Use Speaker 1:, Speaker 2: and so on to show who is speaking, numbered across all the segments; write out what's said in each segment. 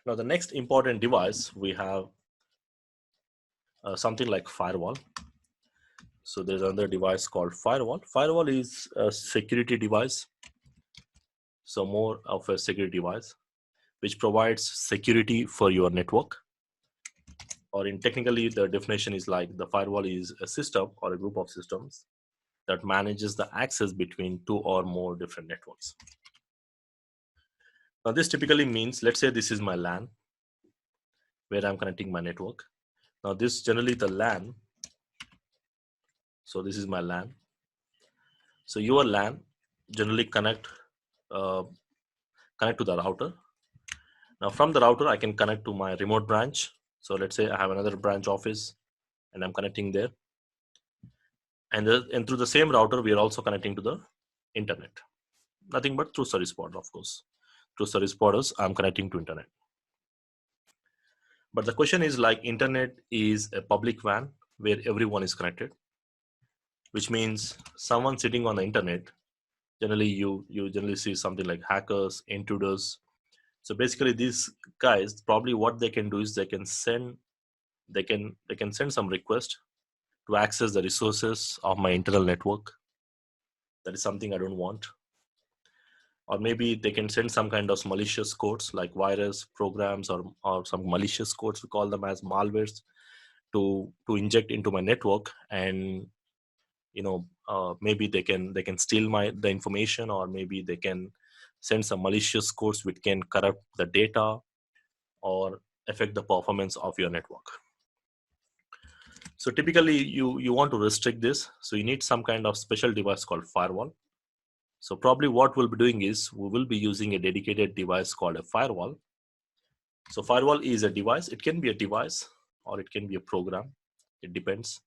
Speaker 1: Now, the next important device we have something like firewall. So there's another device called firewall. Firewall is a security device. So more of a security device which provides security for your network. Or in technically, the definition is like the firewall is a system or a group of systems that manages the access between two or more different networks. Now this typically means, let's say this is my LAN where I'm connecting my network. Now this generally the LAN. So this is my LAN. So your LAN generally connect to the router. Now from the router, I can connect to my remote branch. So let's say I have another branch office and I'm connecting there. And through the same router, we are also connecting to the internet. Nothing but through service provider, of course. Through service providers, I'm connecting to internet. But the question is like internet is a public WAN where everyone is connected, which means someone sitting on the internet, generally you generally see something like hackers, intruders. So basically these guys, probably what they can do is they can send some request to access the resources of my internal network. That is something I don't want. Or maybe they can send some kind of malicious codes like virus programs or some malicious codes, we call them as malwares, to inject into my network. And maybe they can steal the information, or maybe they can send some malicious codes which can corrupt the data or affect the performance of your network. So typically you want to restrict this, so you need some kind of special device called firewall. So probably what we'll be doing is we will be using a dedicated device called a firewall. So firewall is a device. It can be a device or it can be a program. It depends.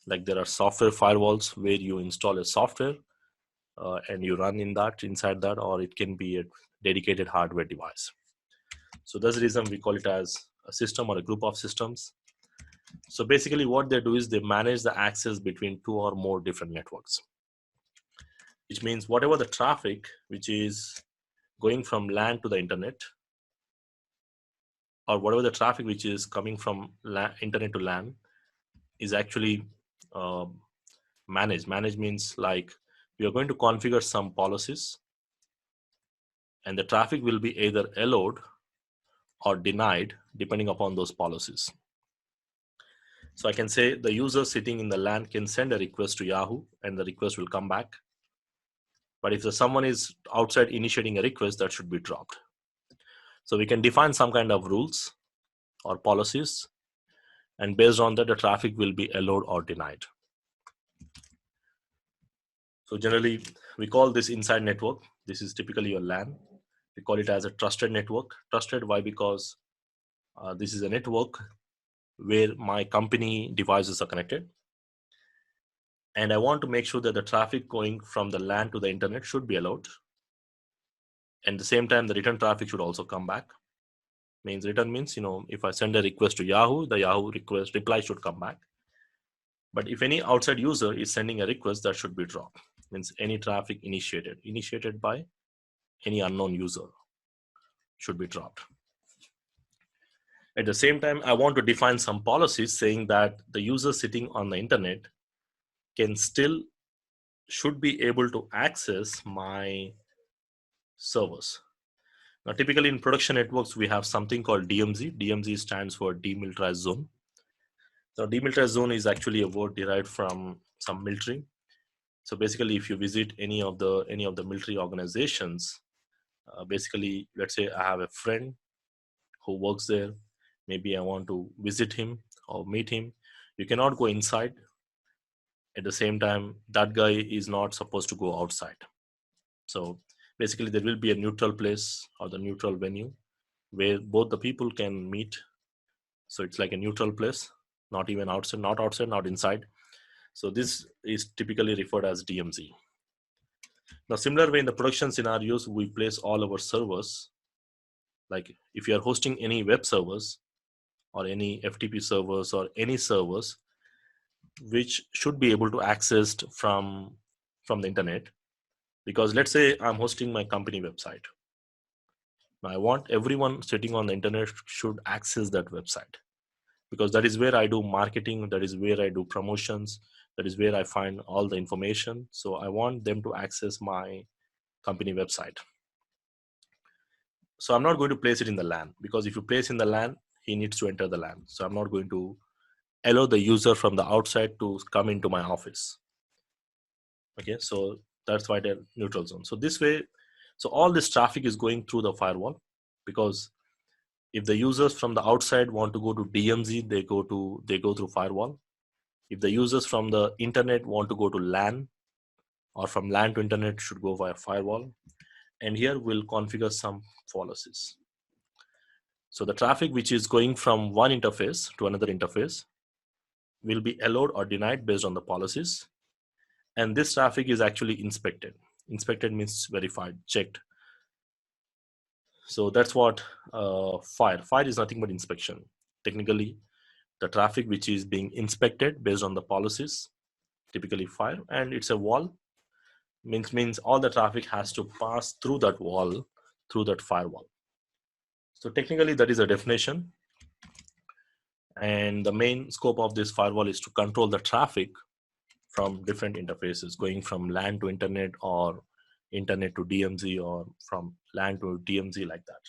Speaker 1: Like there are software firewalls where you install a software and you run inside that, or it can be a dedicated hardware device. So that's the reason we call it as a system or a group of systems. So basically what they do is they manage the access between two or more different networks, which means whatever the traffic which is going from LAN to the internet, or whatever the traffic which is coming from internet to LAN is actually managed. Managed means like we are going to configure some policies and the traffic will be either allowed or denied depending upon those policies. So I can say the user sitting in the LAN can send a request to Yahoo and the request will come back. But if someone is outside initiating a request, that should be dropped. So we can define some kind of rules or policies, and based on that, the traffic will be allowed or denied. So generally, we call this inside network. This is typically your LAN. We call it as a trusted network. Trusted, why? Because this is a network where my company devices are connected. And I want to make sure that the traffic going from the LAN to the internet should be allowed. And at the same time, the return traffic should also come back. Return means, if I send a request to Yahoo, the Yahoo request reply should come back. But if any outside user is sending a request, that should be dropped. Means any traffic initiated by any unknown user should be dropped. At the same time, I want to define some policies saying that the user sitting on the internet should be able to access my servers. Now, typically in production networks, we have something called DMZ. DMZ stands for demilitarized zone. So demilitarized zone is actually a word derived from some military. So basically, if you visit any of the military organizations, basically, let's say I have a friend who works there. Maybe I want to visit him or meet him. You cannot go inside. At the same time, that guy is not supposed to go outside. So basically, there will be a neutral place or the neutral venue where both the people can meet. So it's like a neutral place, not even outside, not inside. So this is typically referred as DMZ. Now, similar way in the production scenarios, we place all our servers. Like if you are hosting any web servers or any FTP servers or any servers, which should be able to access from the internet. Because let's say I'm hosting my company website. Now, I want everyone sitting on the internet should access that website, because that is where I do marketing, that is where I do promotions, that is where I find all the information. So I want them to access my company website. So I'm not going to place it in the LAN, because if you place in the LAN, he needs to enter the LAN. So I'm not going to allow the user from the outside to come into my office. Okay, so that's why the neutral zone. So this way, so all this traffic is going through the firewall, because if the users from the outside want to go to DMZ, they go through firewall. If the users from the internet want to go to LAN, or from LAN to internet, should go via firewall. And here we'll configure some policies. So the traffic which is going from one interface to another interface will be allowed or denied based on the policies. And this traffic is actually inspected. Inspected means verified, checked. So that's what fire is nothing but inspection. Technically, the traffic which is being inspected based on the policies, typically fire, and it's a wall, means all the traffic has to pass through that wall, through that firewall. So technically that is a definition, and the main scope of this firewall is to control the traffic from different interfaces, going from LAN to internet, or internet to DMZ, or from LAN to DMZ, like that.